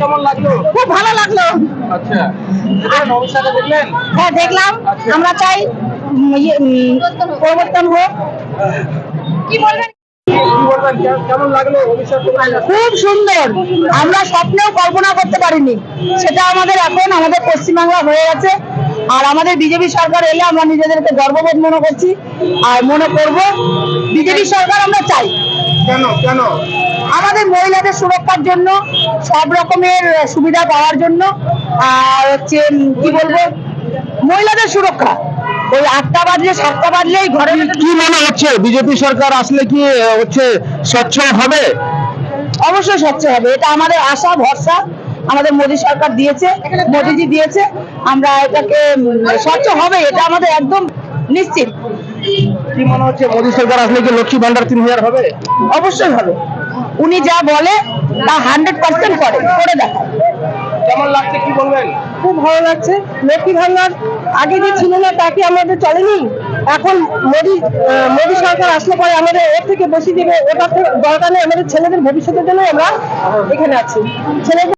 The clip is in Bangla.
কেমন লাগলো? খুব ভালো লাগলো। আচ্ছা, অনুষ্ঠানটা দেখলেন? হ্যাঁ দেখলাম। আমরা চাই পরিবর্তন হোক। কি বলবেন? কেমন লাগলো? খুব সুন্দর। আমরা স্বপ্নেও কল্পনা করতে পারিনি, সেটা আমাদের এখন আমাদের পশ্চিমবাংলা হয়ে গেছে। আর আমাদের বিজেপি সরকার এলে আমরা নিজেদেরকে গর্ববোধ মনে করছি আর মনে করব। বিজেপি সরকার আমরা চাই। কেন কেন? আমাদের মহিলাদের সুরক্ষার জন্য, সব রকমের সুবিধা পাওয়ার জন্য, আর হচ্ছে কি বলবো, মহিলাদের সুরক্ষা। ওই 8টা বাজলে 7টা বাজলেই ঘরে। কি মনে হচ্ছে বিজেপি সরকার আসলে কি হচ্ছে স্বচ্ছ হবে? অবশ্যই স্বচ্ছ হবে, এটা আমাদের আশা ভরসা। আমাদের মোদী সরকার দিয়েছে, মোদীজি দিয়েছে, আমরা এটাকে স্বচ্ছ হবে, এটা আমাদের একদম নিশ্চিত। কি মনে হচ্ছে মোদী সরকার আসলে কি লক্ষ্মী ভান্ডার 3000 হবে? অবশ্যই হবে। উনি যা বলে তা 100% করে দেখায়। কেমন লাগছে কি বলবেন? খুব ভালো লাগছে। লক্ষ্মী ভান্ডার আগে যে ছিল না তা কি আমাদের চলেনি? এখন মোদী সরকার আসলে পরে আমাদের এর থেকে বেশি দেবে, ওটা দরকার নেই। আমাদের ছেলেদের ভবিষ্যতের জন্য আমরা এখানে আছি। ছেলেদের